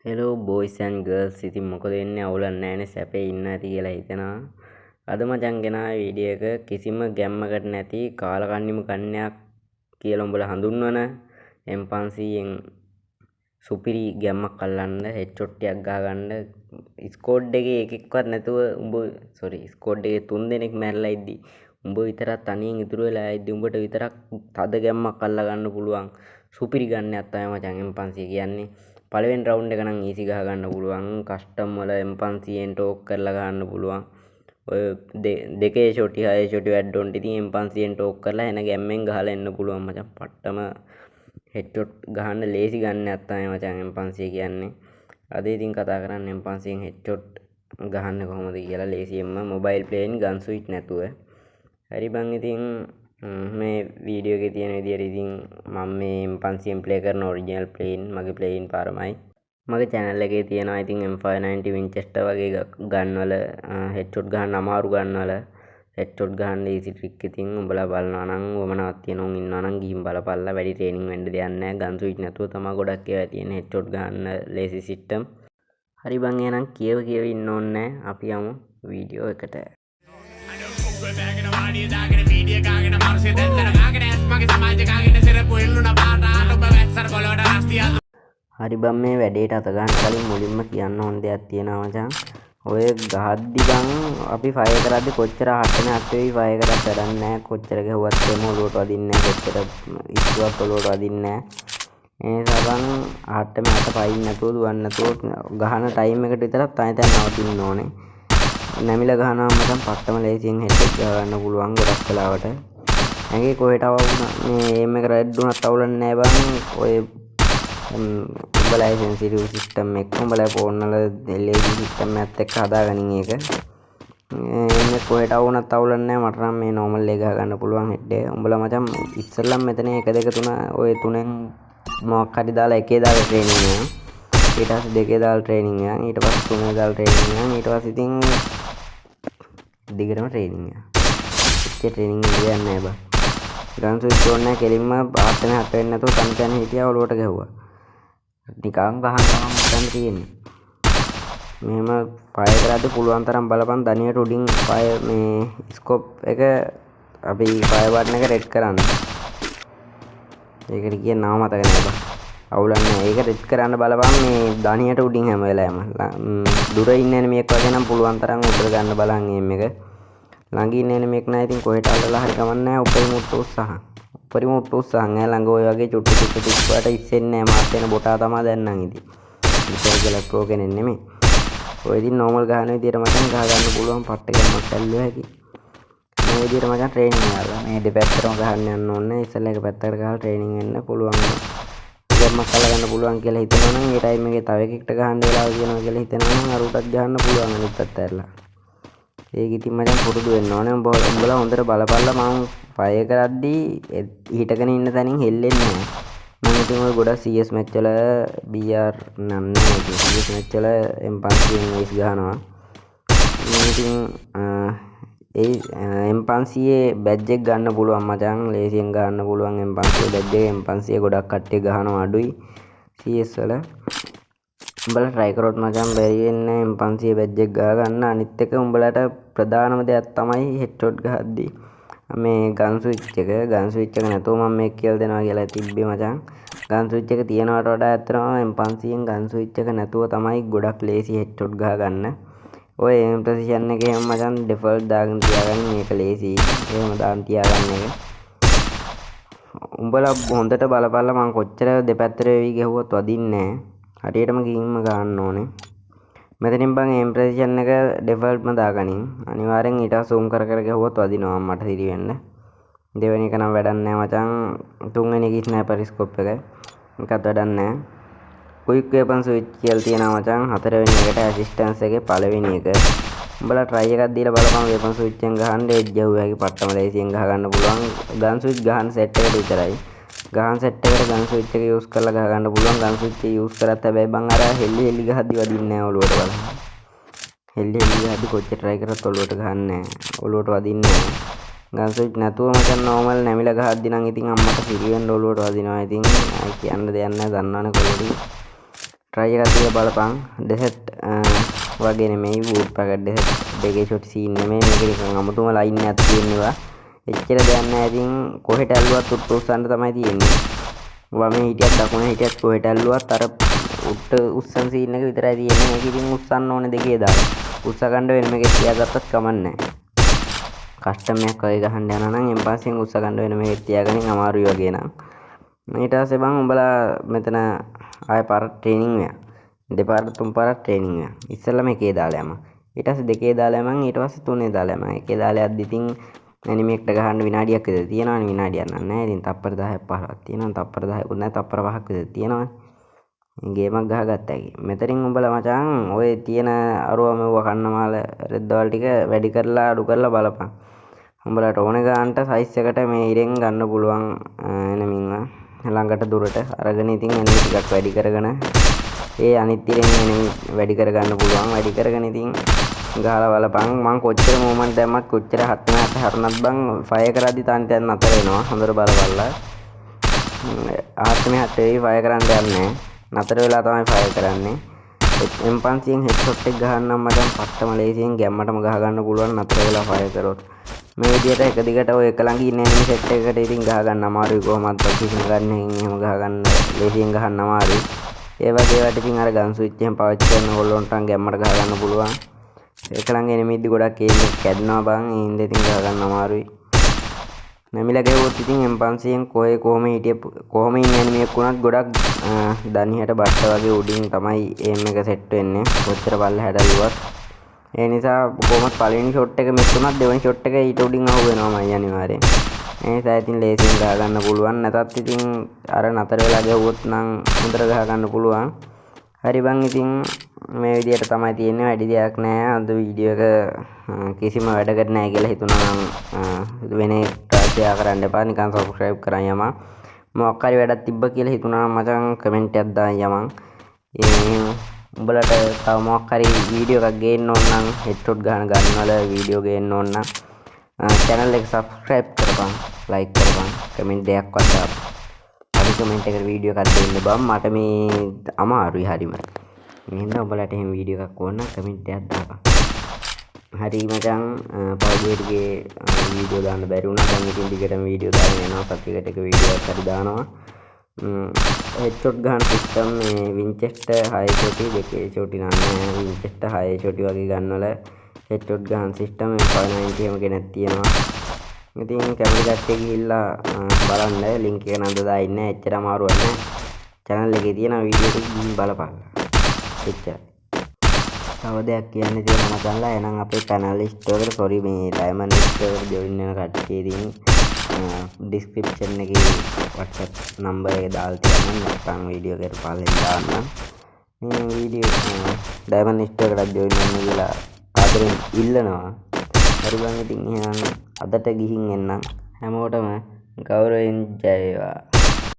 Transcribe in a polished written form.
Hello boys and girls. ඉතින් මොකද වෙන්නේ, අවුලක් නැහැනේ, සැපේ ඉන්න ඇති කියලා හිතනවා. අද මචං ගෙනා වීඩියෝ එක කිසිම ගැම්මකට නැති කාලකන්නිම කන්නයක් කියලා උඹලා හඳුන්වන M500න් සුපිරි ගැම්මක් අල්ලන්න හෙඩ්ෂොට් ටිකක් ගහගන්න. ස්කෝඩ් එකේ එකෙක්වත් නැතුව ස්කෝඩ් එකේ 3 දෙනෙක් මැරලා ඉද්දි උඹ විතරක් තනියෙන් ඉතුරු වෙලා ඉද්දි උඹට විතරක් තද ගැම්මක් අල්ලා ගන්න පුළුවන් සුපිරි ගන්නයක් තමයි මචං M500 කියන්නේ. පළවෙනි රවුන්ඩ් එක නම් ඊසි ගහ ගන්න පුළුවන්. කස්ටම් වල M500න් ටෝක් කරලා ගන්න පුළුවන්. ඔය දෙකේ ෂොටි හයේ ෂොටි වැඩ්ඩොන්ට ඉතින් M500න් ටෝක් කරලා එන ගැම්මෙන් ගහලා එන්න පුළුවන් මචං. පට්ටම හෙඩ්ෂොට් ගහන්න ලේසි ගන්නයක් තමයි මචං M500 කියන්නේ. අද ඉතින් කතා කරන්නේ M500න් හෙඩ්ෂොට් ගහන්න කොහොමද කියලා ලේසියෙන්ම මොබයිල් ප්ලේන් ගන් ස්විච් නැතුව. හරි බං, ඉතින් මේ වීඩියෝ එකේ තියෙන විදිහට ඉතින් මම මේ M500න් ප්ලේ කරන ඔරිජිනල් ප්ලේන් මගේ ප්ලේන් පාරමයි. මගේ channel එකේ තියෙනවා ඉතින් M590 Winchester වගේ ගන් වල හෙඩ්ෂොට් ගහන්න අමාරු ගන් වල හෙඩ්ෂොට් ගහන්න ඊසි ට්‍රික්. ඉතින් උඹලා බලනවා නම් වමනාවක් තියෙනවා ඉන්නවා නම් ගිහින් බලපල්ලා. වැඩි ට්‍රේනින් වෙන්න දෙයක් නැහැ. ගන් ස්විච් නැතුව තමයි ගොඩක් ඒවා තියෙන හෙඩ්ෂොට් ගහන්න ලේසි සිස්ටම්. හරි බං, එහෙනම් කියව ඉන්න ඕනේ නැහැ. අපි යමු වීඩියෝ එකට. හරි බං, මේ වැඩේට අත ගන්න කලින් මුලින්ම කියන්න ඕන දෙයක් තියෙනවා මචං. ඔය ගහද්දි බං අපි ෆයර් කරද්දි කොච්චර හට්ටනේ අත්වෙයි ෆයර් කරත් වැඩක් නැහැ. කොච්චර ගැහුවත් එම ඔලුවට වදින්නේ නැහැ. කොච්චර ඉස්සුවත් ඔලුවට වදින්නේ නැහැ. ඒ නිසා බං හට්ටම අත පයින් නැතුව දුවන්න නැතුව ගහන ටයිම් එකට විතරක් තනි තනි නවතින්න ඕනේ. නැමිලා ගහනවා මචං පට්ටම ලේසියෙන් හෙඩ් ගන්න පුළුවන් ගොඩක් වෙලාවට. ඇඟේ කොහෙට වුණා මේ එම් එක රෙඩ් වුණත් අවුලක් නැහැ බං. ඔය උඹලා සෙන්සිටිව් සිස්ටම් එක උඹලා ෆෝන් වල LED සිස්ටම් එකත් එක්ක හදාගනින් ඒක. එන්නේ කොහෙට වුණත් අවුලක් නැහැ. මට නම් මේ නෝමල් එක ගහ ගන්න පුළුවන් හෙඩ් එක. උඹලා මචං ඉස්සෙල්ලම මෙතන 1 2 3 ඔය තුනෙන් මොකක් හරි දාලා එකේ දාලා ට්‍රේනින් යනවා. ඊට පස්සේ දෙකේ දාලා ට්‍රේනින් යනවා. ඊට පස්සේ තුනේ දාලා ට්‍රේනින් යනවා. ඊට පස්සේ ඉතින් දිගටම ට්‍රේනින් යනවා. ඉච්චේ ට්‍රේනින් දෙයක් නැහැ බං. ගන් ස්විච් ඕනේ නැහැ. කෙලින්ම ආත්තනේ හට වෙන්නේ නැතුව තනි තනි හිටියා ඔලුවට ගැහුවා. නිකන් ගහන්න තමයි තියෙන්නේ. මෙහෙම ෆයර් කරද්දී පුළුවන් තරම් බලපන් දණියට උඩින් ෆයර් මේ ස්කෝප් එක අපි ෆයර් බටන් එක රෙඩ් කරන්න. ඒකට කියන නම මතක නැහැ බං. අවුලක් නැහැ. ඒක රෙඩ් කරන්න බලපන් මේ දණියට උඩින් හැම වෙලාවෙම. දුර ඉන්න එනිමියෙක් වගේ නම් පුළුවන් තරම් උඩට ගන්න බලන් එම් එක. ළඟ ඉන්න එනිමියෙක් නැහැ. ඉතින් කොහෙට අල්ලලා හරි ගමන් නැහැ. උඩරින් උත්සාහ. පරිමුට්ට උත්සාහන් ළඟ ඔය වගේ චුට්ටු ටිකකට ඉස්සෙන්නේ නැහැ. මාත් වෙන බොටා තමයි දැන් නම් ඉතින්. ඉතින් කියලා ප්‍රෝ කෙනෙක් නෙමෙයි. ඔය ඉතින් නෝමල් ගහන විදියට මචං ගහ ගන්න පුළුවන් පට්ට ගමක් ඇල්ලුවා හැකි. මේ විදියට මචං ට්‍රේනින් කරලා මේ දෙපැත්තටම ගහන්න යන්න ඕනේ. ඉස්සෙල්ලා එක පැත්තකට ගහලා ට්‍රේනින් වෙන්න පුළුවන්. ගමක් අල්ල ගන්න පුළුවන් කියලා හිතනවා නම් ඒ ටයිම් එකේ තව එකෙක්ට ගහන්න වෙලාව තියෙනවා කියලා හිතනවා නම් අරුටත් ගහන්න පුළුවන් අනිත් පැත්ත ඇරලා. ඒක ඉතින් මචං පුරුදු වෙන්න ඕනේ. උඹලා හොඳට බලපල්ලා මම ෆයර් කරද්දී හිටගෙන ඉන්න තැනින් හෙල්ලෙන්නේ නැහැ. මම ඉතින් ඔය ගොඩක් CS මැච් වල BR නම් නැහැ. CS මැච් වල M500න් ඒස් ගහනවා. ඉතින් M500 බැජ් එක ගන්න පුළුවන් මචං. ලේසියෙන් ගන්න පුළුවන් M500 බැජ් එක. M500 ගොඩක් කට්ටිය ගහනවා අඩුයි CS වල. උඹලා try කරොත් මචං බැරි වෙන්නේ M500 බැජ් එක ගහ ගන්න. අනිත් එක උඹලට ප්‍රධානම දෙයක් තමයි හෙඩ්ෂොට් ගහද්දී මේ ගන් ස්විච් එක. ගන් ස්විච් එක නැතුව මම මේක කියලා දෙනවා කියලා තිබ්බේ මචං. ගන් ස්විච් එක තියනවට වඩා ඇත්තටම M500න් ගන් ස්විච් එක නැතුව තමයි ගොඩක් ලේසි හෙඩ්ෂොට් ගහ ගන්න. ඔය එම් ප්‍රොසිෂන් එකේ හැම මචං ඩිෆෝල්ට් දාගෙන තියාගන්න. මේක ලේසි. එහෙම දාන් තියාගන්න එක. උඹලා හොඳට බලපල්ලා මම කොච්චර දෙපැත්තට වෙවි ගැහුවත් වදින්නේ නැහැ. හරියටම ගිහින්ම ගන්න ඕනේ. මෙතනින් බං එම් ප්‍රොසිෂන් එක ඩිෆෝල්ට්ම දාගනින්. අනිවාර්යෙන් ඊට zoom කර කර ගැහුවොත් වදිනවා මට සිරි වෙන්න. දෙවෙනි එක නම් වැඩක් නැහැ මචං. තුන්වෙනි එක ස්නයිපර් ස්කෝප් එකයි. ඒකත් වැඩක් නැහැ. ක්වික් වෙපන් ස්විච් කියලා තියෙනවා මචං. හතරවෙනි එකට ඇසිස්ටන්ස් එකේ පළවෙනි එක. උඹලා try එකක් දීලා බලපන් වෙපන් ස්විච් එකෙන් ගහන්න එජ් යවුවා හැකි පට්ටම ලේසියෙන් ගහ ගන්න පුළුවන්. ගන් ස්විච් ගහන සෙට් එකට විතරයි. ගහන සෙට් එකට ගන් ස්විච් එක යූස් කරලා ගහ ගන්න පුළුවන්. ගන් ස්විච් එක යූස් කරත් හැබැයි බං අර හෙල්ලි ගහද්දි වදින්නේ නැහැ ඔලුවට බලන්න. හෙල්ලි ගහද්දි කොච්චර try කරත් ඔලුවට ගහන්නේ නැහැ. ඔලුවට වදින්නේ නැහැ. ගන් ස්විච් නැතුව මචං නෝමල් නැමිලා ගහද්දි නම් ඉතින් අම්මට සිරි වෙන්න ඔලුවට වදිනවා. ඉතින් කියන්න දෙයක් නැහැ. දන්නවනේ කොහොමද. try එකක් දීලා බලපන්. desert වගේ නෙමෙයි wood packet desert දෙකේ shot scene නෙමෙයි මේක නිකන් අමුතුම line එකක් තියෙනවා. එච්චර දෙයක් නැහැ. ඉතින් කොහෙට ඇල්ලුවත් උඩට උස්සන්න තමයි තියෙන්නේ. වමේ හිටියත් දකුණේ හිටියත් කොහෙට ඇල්ලුවත් අර උඩට උස්සන scene එක විතරයි තියෙන්නේ. මේක ඉතින් උස්සන්න ඕනේ දෙකේ දාලා. උස්ස ගන්න වෙන මේකේ තියාගත්තත් කමක් නැහැ. කස්ටම් එකක් වගේ ගහන්න යනවා නම් එම්බාසියෙන් උස්ස ගන්න වෙන මේකේ තියාගනින් අමාරුයි වගේ නම්. ඊට පස්සේ බං උඹලා මෙතන ආය පාර ට්‍රේනින් වෙනවා. දෙපාර තුන් පාරක් ට්‍රේනින් වෙනවා. ඉස්සෙල්ලා මේකේ දාලා යමු. ඊට පස්සේ දෙකේ දාලා යමු. ඊට පස්සේ තුනේ දාලා යමු. එකේ දාලා යද්දි ඉතින් ඇනිමේ එකට ගහන්න විනාඩියක් විතර තියෙනවනේ. විනාඩියක් නැහැ. ඉතින් තප්පර 10ක් 15ක් තියෙනවා. තප්පර 10කුත් නැහැ. තප්පර 5ක් විතර තියෙනවනේ. ගේමක් ගහගත්තා කි. මෙතනින් උඹලා මචං ඔය තියෙන අරුව මෙව්ව කන්නමාල රෙද්දවල් ටික වැඩි කරලා අඩු කරලා බලපන්. උඹලට ඕන ගානට සයිස් එකට මේ ඉරෙන් ගන්න පුළුවන් එනමින්ව ළඟට දුරට අරගෙන ඉතින් එනමි ටිකක් වැඩි කරගෙන ඒ අනිත් ඉරෙන් එනමි වැඩි කරගන්න පුළුවන්. වැඩි කරගෙන ඉතින් ගහලා බලපන්. මං කොච්චර මූමන්ට් දැම්මත් කොච්චර හත්නට හරුණත් බං ෆයර් කරද්දි තාන්ට නතර වෙනවා. හොඳට බලපල්ලා. ආත්මේ හත් වෙයි ෆයර් කරන්න යන්නේ. නතර වෙලා තමයි ෆයර් කරන්නේ. M500න් හෙඩ්ෂොට් එක ගහන්නම් මචං පට්ටම ලේසියෙන් ගැම්මටම ගහ ගන්න පුළුවන් නතර වෙලා ෆයර් කරොත්. මේ විදියට එක දිගට ඔය එක ළඟ ඉන්න එනිමි සෙට් එකකට ඉතින් ගහ ගන්න අමාරුයි කොහොමද කිසිම ගන්නකින් එහෙම ගහ ගන්න ලේසියෙන් ගහන්න අමාරුයි. ඒ වගේ ඒවට ඉතින් අර ගන් ස්විච් එකෙන් පාවිච්චි කරන ඕගොල්ලොන්ට ගැම්මට ගහ ගන්න පුළුවන්. එක ළඟ එනිමිද්දි ගොඩක් ඒම් එක කැඩෙනවා බං. ඒ හින්දා ඉතින් ගහ ගන්න අමාරුයි. නැමිලා ගෙවුවොත් ඉතින් M500න් කොහේ කොහොම හිටිය කොහොම ඉන්න එනිමියෙක් වුණත් ගොඩක් දණියට බට්ට වගේ උඩින් තමයි ඒම් එක සෙට් වෙන්නේ. කොච්චර පල්ලෙහාට ඇල්ලුවත්. ඒ නිසා කොහොමත් පළවෙනි ෂොට් එක මිස් වුණත් දෙවෙනි ෂොට් එක ඊට උඩින් අහු වෙනවාමයි අනිවාර්යෙන්. ඒ නිසා ඉතින් ලේසියෙන් ගහ ගන්න පුළුවන්. නැතත් ඉතින් අර නතර වෙලා ගෙවුවොත් නම් හොඳට ගහ ගන්න පුළුවන්. හරි බං ඉතින් මේ විදියට තමයි තියෙන්නේ. වැඩි දෙයක් නෑ. අද වීඩියෝ එක කිසිම වැඩකට නෑ කියලා හිතුණා නම් වෙන එකට ෂෙයා කරන්න එපා. නිකන් සබ්ස්ක්‍රයිබ් කරන් යමන්. මොකක් හරි වැඩක් තිබ්බ කියලා හිතුණා නම් මචං කමෙන්ට් එකක් දාන්න යමන්. උඹලට තව මොකක් හරි වීඩියෝ එකක් ගේන්න ඕන නම් හෙඩ්ෂොට් ගන්නවල වීඩියෝ ගේන්න ඕන නම් channel එක subscribe කරපන්, like කරපන්, කමෙන්ට් එකක්වත් දාපන්. අනිත් කමෙන්ට් එකට වීඩියෝ එකක් දෙන්න බම්. මට මේ අමාරුයි හරිම. මෙන්න උඹලට එහෙම වීඩියෝ එකක් ඕන නම් කමෙන්ට් එකක් දාපන්. හරි මචං පවුඩේට්ගේ වීඩියෝ දාන්න බැරි වුණා. දැන් ඉතින් දිගටම වීඩියෝ දාගෙන යනවා. සතියකට එක වීඩියෝ එකක් හරි දානවා. හෙඩ්ෂොට් ගන්න සිස්ටම් මේ වින්චෙස්ටර් 6 ෂොටි දෙකේ ෂොටි නෑ. වින්චෙස්ටර් 6 ෂොටි වගේ ගන්නවල හෙඩ්ෂොට් ගන්න සිස්ටම් 590 එහෙම කෙනෙක් තියෙනවා. ඉතින් කැමති කට්ටිය ගිහිල්ලා බලන්න. ලින්ක් එක නම් දාලා ඉන්නේ. එච්චර අමාරුවක් නෑ. channel එකේ තියෙන වීඩියෝ ටික ගිහින් බලපන්. එච්චරයි. තව දෙයක් කියන්න තියෙනවා මචංලා. එහෙනම් අපේ channel list එකට sorry මේ diamond list එකට join වෙන කට්ටිය ඉතින් description එකේ WhatsApp number එක දාලා තියන්න. නැත්නම් වීඩියෝ එකට පල්ලෙන් දාන්න. මේ වීඩියෝ diamond list එකට join වෙන්න කියලා ආදරෙන් ඉල්ලනවා. හරි බං ඉතින් එහෙනම් අදට ගිහින් එන්නම්. හැමෝටම ගෞරවයෙන් ජය වේවා.